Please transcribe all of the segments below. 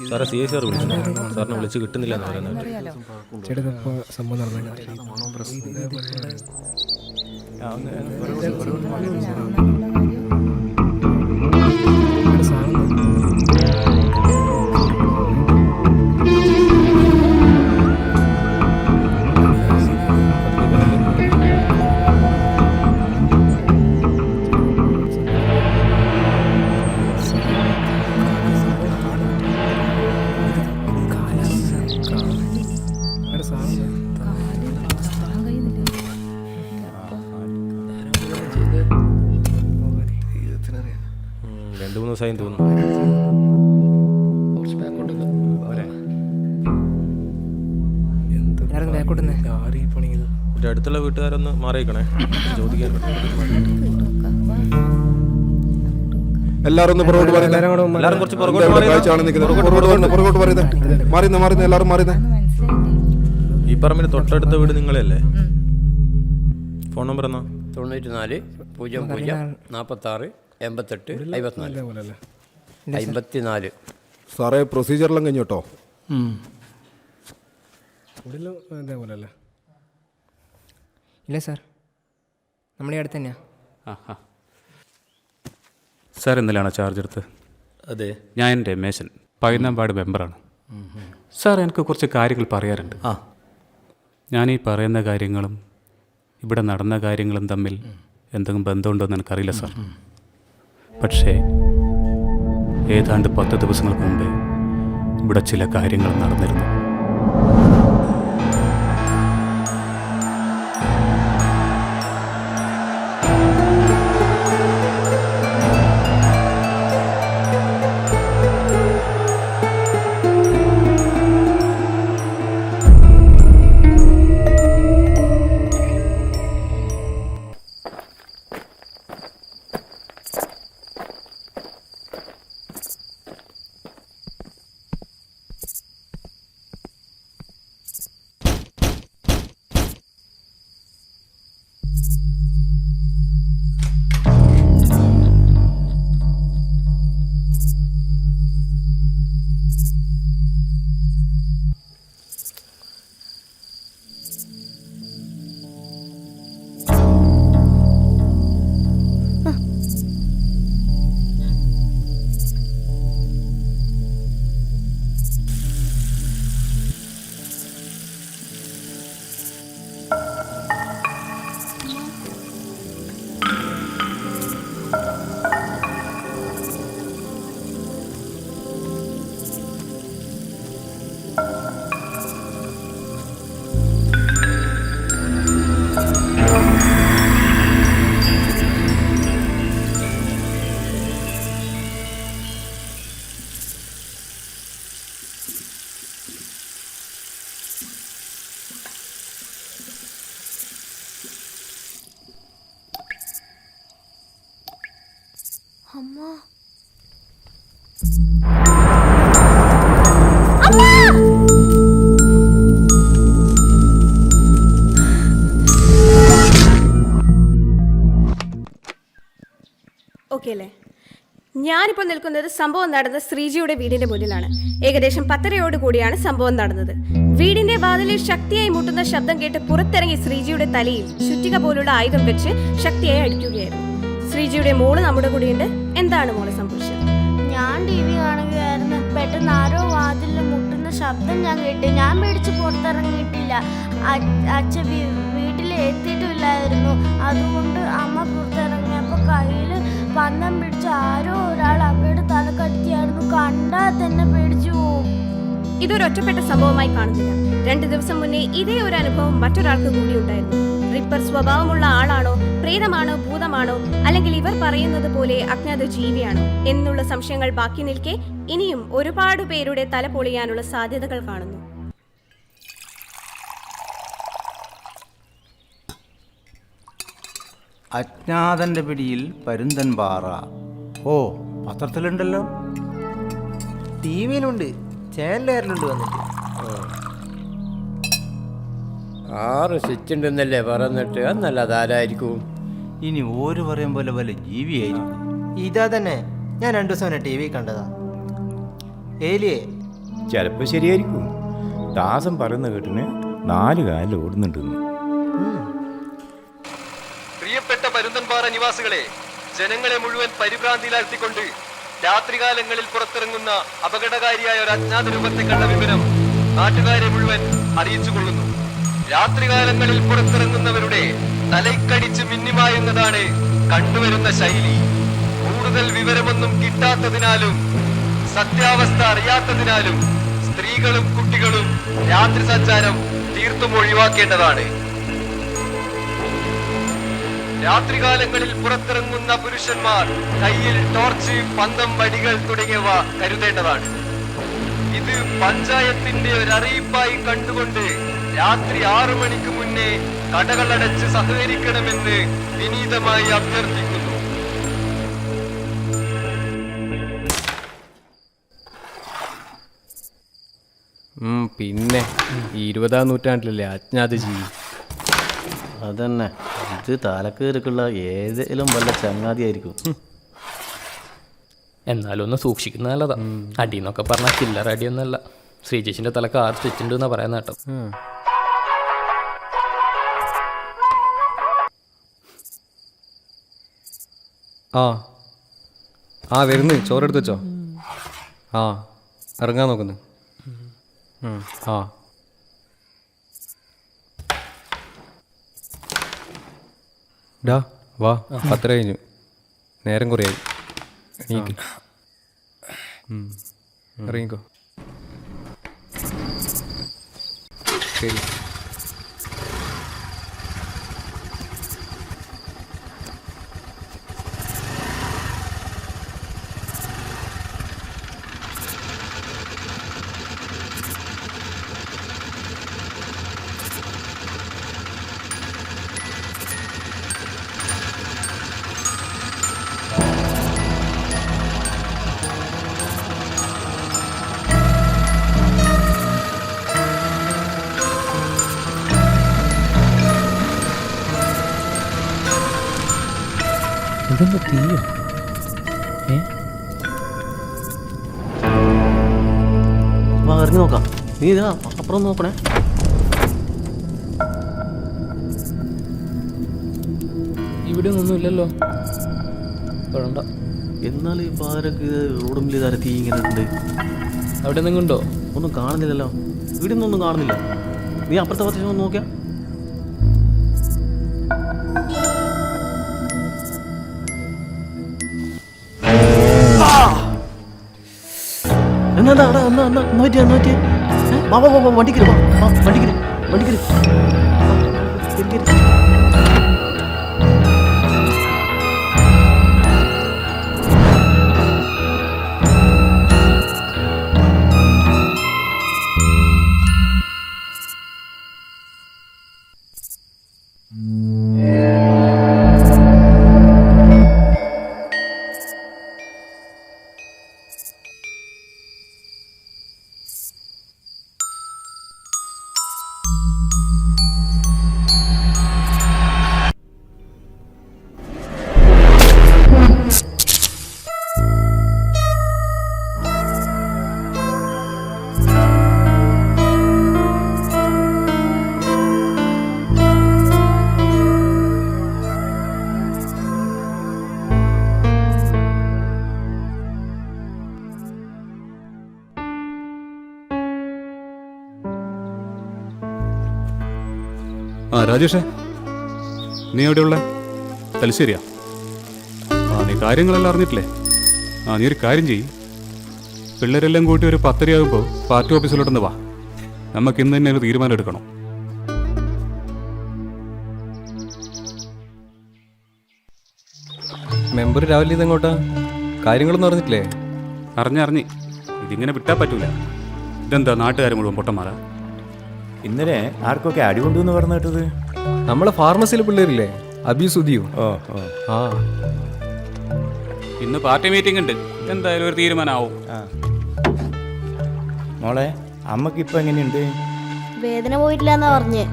സാറെ C I sir വിളിച്ചു, സാറിനെ വിളിച്ച് കിട്ടുന്നില്ല എന്ന് പറയുന്നത്. രണ്ടു മൂന്ന് ദിവസമായി തോന്നുന്നു. അടുത്തുള്ള വീട്ടുകാരൊന്ന് മാറിയിക്കണേ, ചോദിക്കാൻ. എല്ലാരും കുറച്ച് പുറകോട്ട് ഈ പറമ്പിന് തൊട്ടടുത്ത വീട് നിങ്ങളല്ലേ? ഫോൺ നമ്പർ എന്നാ? 94 00 46 88 54. സാറേ പ്രൊസീജിയറെല്ലാം കഴിഞ്ഞു കേട്ടോ. ഇല്ല സാർ, നമ്മുടെ അടുത്ത് തന്നെയാ. സാർ ഇന്നലെയാണോ ചാർജ് എടുത്ത്? അതെ, ഞാൻ രമേശൻ, പതിനാമ്പാട് മെമ്പറാണ്. സാർ എനിക്ക് കുറച്ച് കാര്യങ്ങൾ പറയാറുണ്ട്. ഞാൻ ഈ പറയുന്ന കാര്യങ്ങളും ഇവിടെ നടന്ന കാര്യങ്ങളും തമ്മിൽ എന്തെങ്കിലും ബന്ധമുണ്ടോ എന്ന് എനിക്കറിയില്ല സാർ. പക്ഷേ ഏതാണ്ട് 10 ദിവസങ്ങൾക്ക് മുമ്പേ ഇവിടെ ചില കാര്യങ്ങൾ നടന്നിരുന്നു. അമ്മ ഓക്കെ അല്ലേ? ഞാനിപ്പോൾ നിൽക്കുന്നത് സംഭവം നടന്ന ശ്രീജിയുടെ വീടിന്റെ മുന്നിലാണ്. ഏകദേശം 10:30 കൂടിയാണ് സംഭവം നടന്നത്. വീടിന്റെ വാതിലിൽ ശക്തിയായി മുട്ടുന്ന ശബ്ദം കേട്ട് പുറത്തിറങ്ങി ശ്രീജിയുടെ തലയിൽ ചുറ്റിക പോലുള്ള ആയുധം വെച്ച് ശക്തിയായി അടിക്കുകയായിരുന്നു. ശ്രീജിയുടെ മോള് നമ്മുടെ കൂടെയുണ്ട്. എന്താണ് മോളെ സംഭവിച്ചത്? ഞാൻ TV കാണുകയായിരുന്നു. പെട്ടെന്ന് ആരോ വാതിലിൽ മുട്ടുന്ന ശബ്ദം ഞാൻ കേട്ടു. ഞാൻ പേടിച്ച് പുറത്തിറങ്ങിയിട്ടില്ല. അച്ഛൻ വീട്ടിൽ എത്തിയിട്ടില്ലായിരുന്നു. അതുകൊണ്ട് അമ്മ പുറത്തിറങ്ങിയപ്പോൾ കയ്യിൽ പന്തം പിടിച്ച് ആരോ ഒരാൾ അമ്മയുടെ തലക്കടിച്ചായിരുന്നു. കണ്ടാൽ തന്നെ പേടിച്ചു പോവും. ഇതൊരു ഒറ്റപ്പെട്ട സംഭവമായി കാണുന്നില്ല. 2 ദിവസം മുന്നേ ഇതേ ഒരു അനുഭവം മറ്റൊരാൾക്ക് കൂടി ഉണ്ടായിരുന്നു. റിപ്പർ സ്വഭാവമുള്ള ആളാണോ, പ്രേതമാണോ, ഭൂതമാണോ, അല്ലെങ്കിൽ ഇവർ പറയുന്നത് പോലെ അജ്ഞാത ജീവിയാണോ എന്നുള്ള സംശയങ്ങൾ ബാക്കി നിൽക്കെ ഇനിയും ഒരുപാട് പേരുടെ തല പൊളിയാനുള്ള സാധ്യതകൾ കാണുന്നു. അജ്ഞാതന്റെ പിടിയിൽ പരുന്തൻപാറ. ഓ, പത്രത്തിലുണ്ടല്ലോ. TV-യിലുണ്ട്, ചാനലുകാരിലുണ്ട് വന്നിട്ട്. 6 സ്വിച്ച് ഉണ്ടെന്നല്ലേ പറഞ്ഞിട്ട്, എന്നല്ല അതാരായിരിക്കും? ഇനി ഓര് പറയും പോലെ വല്ല ജീവിയായിരിക്കും. ഇതാ തന്നെ, ഞാൻ 2 ദിവസം മുന്നേ TV കണ്ടതാ. ഏലിയേ? ചിലപ്പോൾ ശരിയായിരിക്കും. ദാസൻ പറയുന്ന കേട്ടിന് 4 കാലിൽ ഓടുന്നുണ്ടെന്ന്. പ്രിയപ്പെട്ട പരുന്തൻപാറ നിവാസികളെ, ജനങ്ങളെ മുഴുവൻ പരിഭ്രാന്തിയിലാഴ്ത്തിക്കൊണ്ട് രാത്രികാലങ്ങളിൽ പുറത്തിറങ്ങുന്ന അപകടകാരിയായ ഒരു അജ്ഞാത രൂപത്തെ കണ്ട വിവരം നാട്ടുകാരെ മുഴുവൻ അറിയിച്ചുകൊള്ളുന്നു. രാത്രികാലങ്ങളിൽ പുറത്തിറങ്ങുന്നവരുടെ തലയ്ക്കടിച്ച് മിന്നിമായുന്നതാണ് കണ്ടുവരുന്ന ശൈലി. കൂടുതൽ വിവരമൊന്നും കിട്ടാത്തതിനാലും സത്യാവസ്ഥ അറിയാത്തതിനാലും സ്ത്രീകളും കുട്ടികളും രാത്രി സഞ്ചാരം തീർത്തും ഒഴിവാക്കേണ്ടതാണ്. രാത്രികാലങ്ങളിൽ പുറത്തിറങ്ങുന്ന പുരുഷന്മാർ കയ്യിൽ ടോർച്ച്, പന്തം, വടികൾ തുടങ്ങിയവ കരുതേണ്ടതാണ്. ഇത് പഞ്ചായത്തിന്റെ ഒരു അറിയിപ്പായി കണ്ടുകൊണ്ട് രാത്രി 6 മണിക്ക് മുന്നേ കടകളടച്ച് സഹകരിക്കണമെന്ന് വിനീതമായി അഭ്യർത്ഥിക്കുന്നു. പിന്നെ 20-ാം നൂറ്റാണ്ടിലല്ലേ അജ്ഞാത ജീവി. അതന്നെ, ഇത് തലക്കേറിക്കുള്ള ഏതെങ്കിലും വല്ല ചങ്ങാതിയായിരിക്കും. എന്നാലും ഒന്ന് സൂക്ഷിക്കുന്ന നല്ലതാ. അടിയെന്നൊക്കെ പറഞ്ഞാൽ ചില്ലറ അടിയൊന്നല്ല. ശ്രീജേഷിന്റെ തലക്ക് 6 സ്റ്റിച്ച് ഉണ്ട് എന്നാ പറയുന്ന കേട്ടോ. ആ വരുന്നു. ചോറെടുത്ത് വെച്ചോ. ആ ഇറങ്ങാൻ നോക്കുന്നു. ആ ഡാ വാ, 10 കഴിഞ്ഞു. നേരം കുറയായി. എണീക്ക്. ഇറങ്ങിക്കോ. ശരി. ഇതെന്താ തീയോ? ഇറങ്ങി നോക്കാം. നീ ഇതാ അപ്പുറം നോക്കണേ. ഇവിടെ ഒന്നും ഇല്ലല്ലോ. തൊഴണ്ട. എന്നാൽ ഈ പാരക്ക് റോഡുമ്പിൽ ഇതാരെ തീ ഇങ്ങനെ ഉണ്ട്. അവിടെ എന്തെങ്കിലും ഉണ്ടോ? ഒന്നും കാണുന്നില്ലല്ലോ. ഇവിടെ നിന്നൊന്നും കാണുന്നില്ല. നീ അപ്പുറത്തെ പത്ത് ഒന്ന് നോക്കിയാ. വണ്ടിക്കര് വണ്ടിക്കര് വണ്ടിക്കര് ആ രാജേഷേ, നീ എവിടെയുള്ള? തലശ്ശേരിയാ? ആ, നീ കാര്യങ്ങളെല്ലാം അറിഞ്ഞിട്ടില്ലേ? ആ, നീ ഒരു കാര്യം ചെയ്യ്, പിള്ളേരെല്ലാം കൂട്ടി ഒരു 10:30 പാർട്ടി ഓഫീസിലോട്ടൊന്ന് വാ. നമുക്ക് ഇന്ന് തന്നെ ഒരു തീരുമാനം എടുക്കണം. മെമ്പർ രാവിലെ ഇതെങ്ങോട്ടാ? കാര്യങ്ങളൊന്നും അറിഞ്ഞിട്ടില്ലേ? അറിഞ്ഞ് ഇതിങ്ങനെ വിട്ടാൽ പറ്റൂല. ഇതെന്താ നാട്ടുകാർ മുഴുവൻ പൊട്ടന്മാരാ? ഇന്നലെ ആർക്കൊക്കെ അടി കൊണ്ടുവന്ന് പറഞ്ഞു കേട്ടത്? നമ്മളെ ഫാർമസിയിലെ പിള്ളേരില്ലേ, അബി സുധിയോ? ഓ ഓ ആ, ഇന്ന് പാർട്ടി മീറ്റിംഗ് ഉണ്ട്, എന്തായാലും ഒരു തീരുമാനമാവും. ആ മോളെ, അമ്മക്കിപ്പോൾ എങ്ങനെയുണ്ട്? വേദന പോയിട്ടില്ല എന്നാ പറഞ്ഞേ.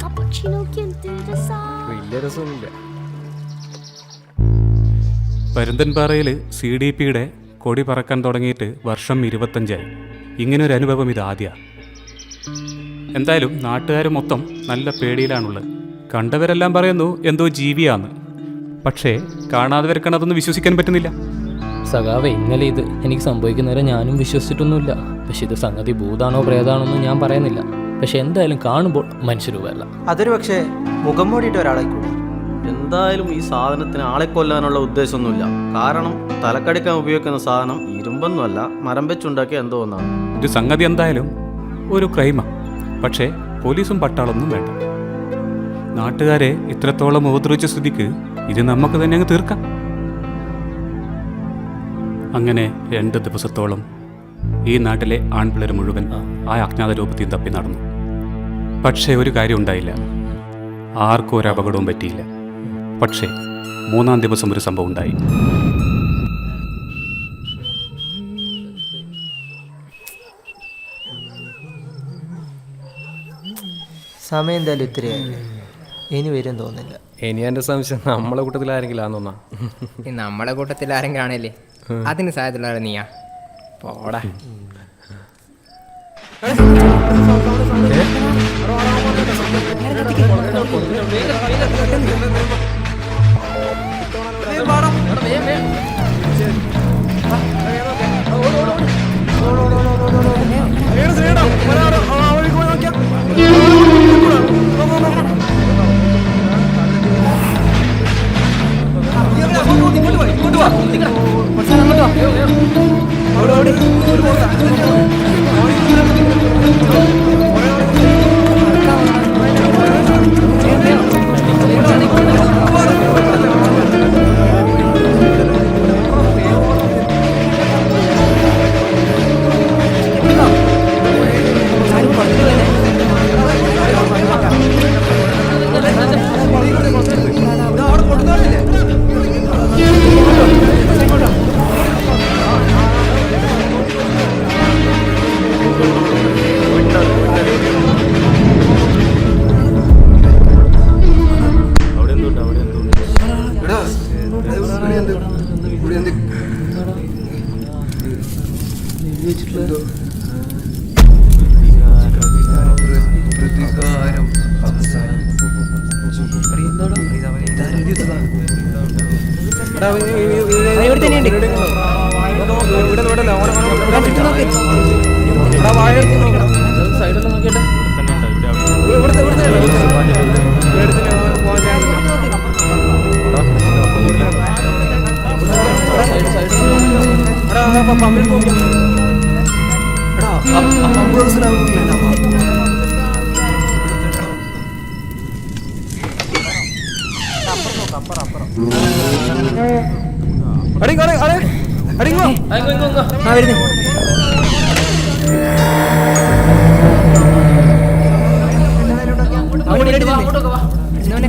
ആ പക്ഷി നോക്കി എന്ത് രസാ. വലിയ രസമൊന്നുമില്ല. പരുന്തൻപാറയിൽ CDPയുടെ കൊടി പറക്കാൻ തുടങ്ങിയിട്ട് വർഷം 25ആയി. ഇങ്ങനൊരു അനുഭവം ഇതാദ്യമാണ്. എന്തായാലും നാട്ടുകാർ മൊത്തം നല്ല പേടിയിലാണുള്ളത്. കണ്ടവരെല്ലാം പറയുന്നു എന്തോ ജീവിയാന്ന്. പക്ഷേ കാണാതെ അതൊന്നും വിശ്വസിക്കാൻ പറ്റുന്നില്ല. സഖാവേ, ഇന്നലെ ഇത് എനിക്ക് സംഭവിക്കുന്നവരെ ഞാനും വിശ്വസിച്ചിട്ടൊന്നുമില്ല. പക്ഷെ ഇത് സംഗതി ഭൂതാണോ പ്രേതാണോന്നും ഞാൻ പറയുന്നില്ല. പക്ഷെ എന്തായാലും കാണുമ്പോൾ മനുഷ്യരൂപമല്ല. അതൊരു പക്ഷേ മുഖം മൂടിയിട്ട് ഒരാളായിക്കോട്ടെ. എന്തായാലും ഈ സാധനത്തിന് ആളെ കൊല്ലാനുള്ള ഉദ്ദേശമൊന്നുമില്ല. കാരണം തലക്കടിക്കാൻ ഉപയോഗിക്കുന്ന സാധനം ഇരുമ്പൊന്നുമല്ല, മരം വെച്ചുണ്ടാക്കിയ എന്തോ ഒന്നാണ്. ഇത് സംഗതി എന്തായാലും ഒരു ക്രൈമാണ്. പക്ഷേ പോലീസും പട്ടാളൊന്നും വേണ്ട. നാട്ടുകാരെ ഇത്രത്തോളം ഉപദ്രവിച്ച സ്ഥിതിക്ക് ഇത് നമുക്ക് തന്നെ അങ്ങ് തീർക്കാം. അങ്ങനെ 2 ദിവസത്തോളം ഈ നാട്ടിലെ ആൺപിള്ളേർ മുഴുവൻ ആ അജ്ഞാത രൂപത്തിൽ തപ്പി നടന്നു. പക്ഷേ ഒരു കാര്യം ഉണ്ടായില്ല. ആർക്കും ഒരു അപകടവും പറ്റിയില്ല. പക്ഷേ 3-ാം ദിവസം ഒരു സംഭവം ഉണ്ടായി. സമയം എന്തായാലും ഇത്രയായില്ലേ, ഇനി വരും തോന്നില്ല. ഇനി എൻ്റെ സംശയം നമ്മളെ കൂട്ടത്തിൽ ആരെങ്കിലും ആണെന്നാ. നമ്മളെ കൂട്ടത്തിൽ ആരെങ്കിലും ആണല്ലേ, അതിന് സാധ്യതയുള്ള നീയാ. പോടാ.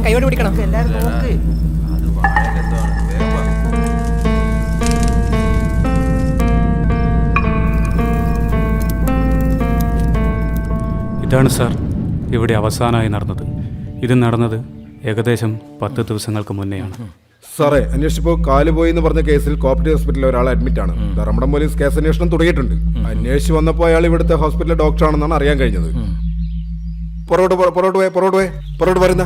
കൈയോട് പിടിക്കണം. ഇതാണ് സാർ ഇവിടെ അവസാനമായി നടന്നത്. ഇത് നടന്നത് ഏകദേശം 10 ദിവസങ്ങൾക്ക് മുന്നെയാണ്. സാറേ, അന്വേഷിച്ചപ്പോൾ കാല് പോയി എന്ന് പറഞ്ഞ കേസിൽ കോപ്പറേറ്റീവ് ഹോസ്പിറ്റലിൽ ഒരാൾ അഡ്മിറ്റ് ആണ്. ധർമ്മടം പോലീസ് കേസ് അന്വേഷണം തുടങ്ങിയിട്ടുണ്ട്. അന്വേഷിച്ച് വന്നപ്പോൾ അയാൾ ഇവിടുത്തെ ഹോസ്പിറ്റലിലെ ഡോക്ടറാണെന്നാണ് അറിയാൻ കഴിഞ്ഞത്. പുറകോട്ട് വരുന്ന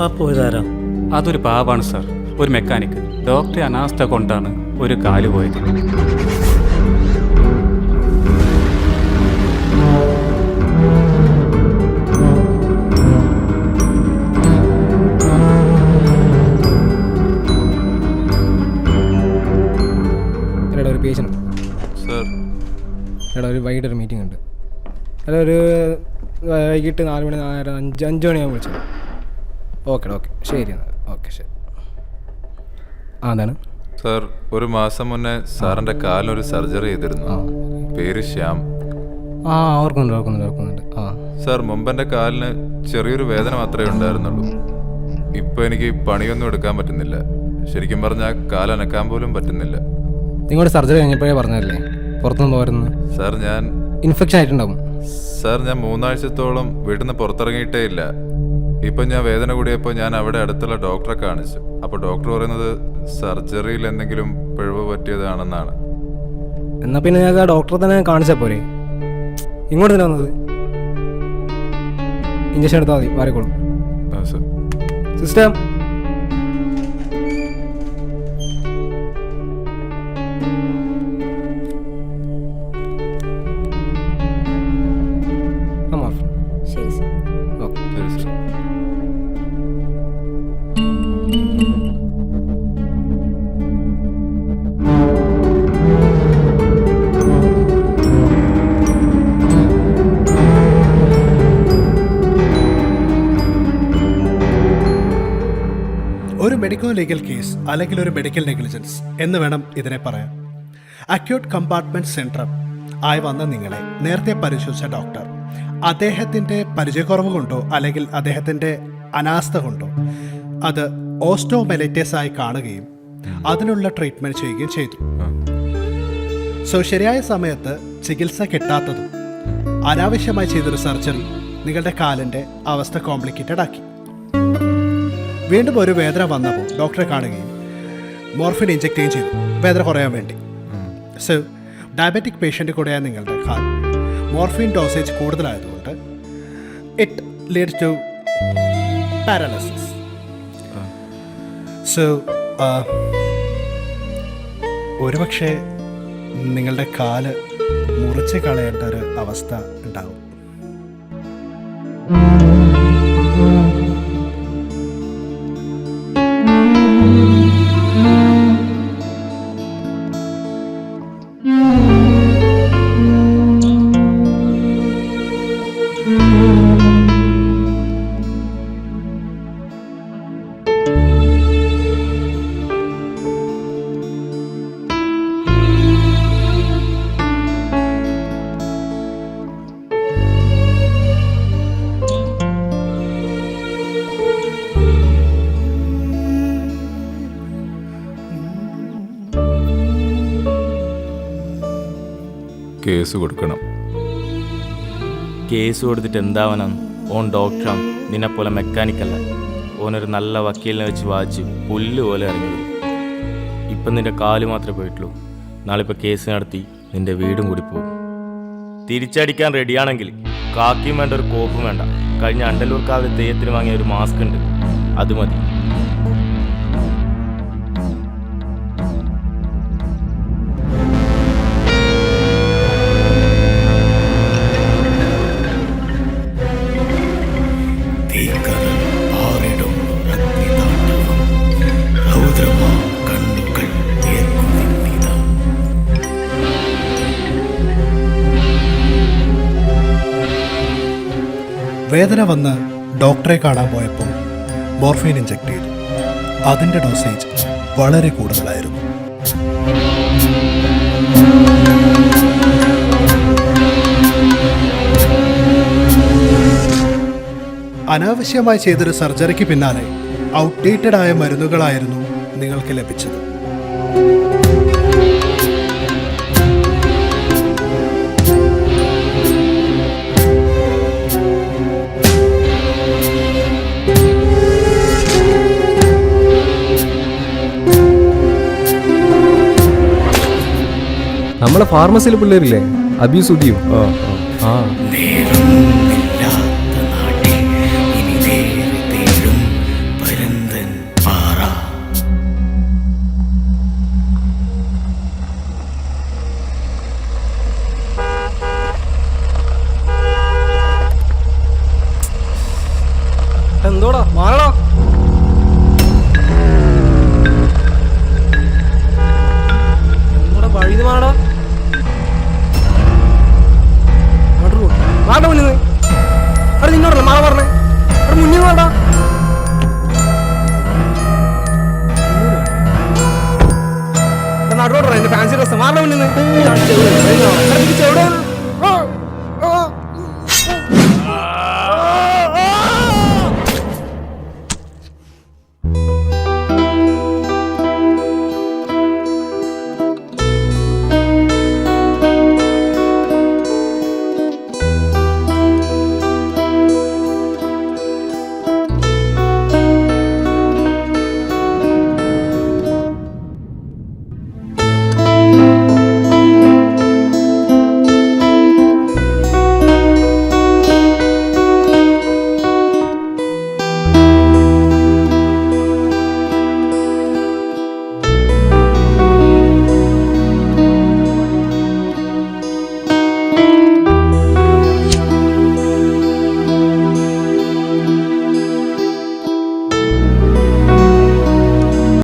അപ്പോൾ ഇതാരാ? അതൊരു പാവാണ് സാർ, ഒരു മെക്കാനിക്. ഡോക്ടറെ അനാസ്ഥ കൊണ്ടാണ് ഒരു കാല് പോയത്. എടാ ഒരു പേഷ്യൻ്റ് സർ. എടാ ഒരു വൈകിട്ട് ഒരു മീറ്റിംഗ് ഉണ്ട്. എടാ ഒരു വൈകിട്ട് 4 മണി 5 മണിയാകുമ്പോൾ വിളിച്ചത്. ഓക്കെ ശരി എന്നാൽ. ഓക്കെ ശരി. എന്താണ് സർ, ഒരു മാസം മുന്നേ സാറിൻ്റെ കാലിനൊരു സർജറി ചെയ്തിരുന്നു. പേര് ശ്യാം. ഓർക്കുന്നുണ്ട്. സർ, മുമ്പെൻ്റെ കാലിന് ചെറിയൊരു വേദന മാത്രമേ ഉണ്ടായിരുന്നുള്ളൂ. ഇപ്പോൾ എനിക്ക് പണിയൊന്നും എടുക്കാൻ പറ്റുന്നില്ല. ശരിക്കും പറഞ്ഞാൽ കാലനക്കാൻ പോലും പറ്റുന്നില്ല. നിങ്ങളുടെ സർജറി കഴിഞ്ഞപ്പോഴേ പറഞ്ഞതല്ലേ പുറത്തുനിന്ന് പോരുന്നു? സാർ ഞാൻ ഇൻഫെക്ഷൻ ആയിട്ടുണ്ടാവും. സാർ, ഞാൻ 3 ആഴ്ചത്തോളം വീട്ടിൽ നിന്ന് പുറത്തിറങ്ങിയിട്ടേ ഇല്ല. ഇപ്പം ഞാൻ വേദന കൂടിയപ്പോൾ ഞാൻ അവിടെ അടുത്തുള്ള ഡോക്ടറെ കാണിച്ചു. അപ്പോൾ ഡോക്ടർ പറയുന്നത് സർജറിയിൽ എന്തെങ്കിലും പിഴവ് പറ്റിയതാണെന്നാണ്. എന്നാൽ പിന്നെ ഞങ്ങൾക്ക് ആ ഡോക്ടറെ തന്നെ കാണിച്ചാൽ പോരെ? ഇങ്ങോട്ട് തന്നെ വന്നത് ഇഞ്ചക്ഷൻ എടുത്താൽ മതി, മാറിക്കോളും. സർ. സിസ്റ്റർ ശരി സർ. ശരി സർ. ഒരു മെഡിക്കോ ലീഗൽ കേസ് അല്ലെങ്കിൽ ഒരു മെഡിക്കൽ നെഗ്ലിജൻസ് എന്ന് വേണം ഇതിനെ പറയാൻ. അക്യൂട്ട് കമ്പാർട്ട്മെന്റ് സെൻട്രം ആയി വന്ന നിങ്ങളെ നേരത്തെ പരിശോധിച്ച ഡോക്ടർ അദ്ദേഹത്തിൻ്റെ പരിചയക്കുറവ് കൊണ്ടോ അല്ലെങ്കിൽ അദ്ദേഹത്തിൻ്റെ അനാസ്ഥ കൊണ്ടോ അത് ഓസ്റ്റോമെലൈറ്റിസ് ആയി കാണുകയും അതിനുള്ള ട്രീറ്റ്മെൻറ്റ് ചെയ്യുകയും ചെയ്തു. സോ ശരിയായ സമയത്ത് ചികിത്സ കിട്ടാത്തതും അനാവശ്യമായി ചെയ്തൊരു സർജറി നിങ്ങളുടെ കാലിൻ്റെ അവസ്ഥ കോംപ്ലിക്കേറ്റഡ് ആക്കി. വീണ്ടും ഒരു വേദന വന്നപ്പോൾ ഡോക്ടറെ കാണുകയും മോർഫിൻ ഇഞ്ചെക്ട് ചെയ്യുകയും ചെയ്തു വേദന കുറയാൻ വേണ്ടി. സോ ഡയബറ്റിക് പേഷ്യൻ്റ് കൂടെയായ നിങ്ങളുടെ കാൽ മോർഫിൻ ഡോസേജ് കൂടുതലായതുകൊണ്ട് it leads to paralysis. So ഒരുപക്ഷെ നിങ്ങളുടെ കാല് മുറിച്ച് കളയേണ്ട ഒരു അവസ്ഥ ഉണ്ടാവും. കേസ് കൊടുക്കണം. കേസ് കൊടുത്തിട്ട് എന്താവണം? ഓൻ ഡോക്ടറാണ്, നിന്നെപ്പോലെ മെക്കാനിക്കല്ല. ഓനൊരു നല്ല വക്കീലിനെ വെച്ച് വായിച്ച് പുല്ല് പോലെ ഇറങ്ങി വരും. ഇപ്പം നിൻ്റെ കാല് മാത്രമേ പോയിട്ടുള്ളൂ. നാളെ ഇപ്പോൾ കേസ് നടത്തി നിൻ്റെ വീടും കൂടി പോകും. തിരിച്ചടിക്കാൻ റെഡിയാണെങ്കിൽ കാക്കിയും വേണ്ട, ഒരു കോപ്പും വേണ്ട. കഴിഞ്ഞ അണ്ടല്ലൂർക്കാവിലെ തെയ്യത്തിന് വാങ്ങിയ ഒരു മാസ്ക് ഉണ്ട്, അത് മതി. വേദന വന്ന് ഡോക്ടറെ കാണാൻ പോയപ്പോൾ മോർഫിൻ ഇഞ്ചെക്ട് ചെയ്തു. അതിൻ്റെ ഡോസേജ് വളരെ കൂടുതലായിരുന്നു. അനാവശ്യമായി ചെയ്തൊരു സർജറിക്ക് പിന്നാലെ ഔട്ട്ഡേറ്റഡ് ആയ മരുന്നുകളായിരുന്നു നിങ്ങൾക്ക് ലഭിച്ചത്. നമ്മളെ ഫാർമസിയിലെ പിള്ളേരില്ലേ, അബി സുധിയും. മാറടാ മാറടാ. വഴിന്ന് മാറടാ. മാറ മുന്നിൽ അവിടെ നിന്നോടല്ല മാറ മാറ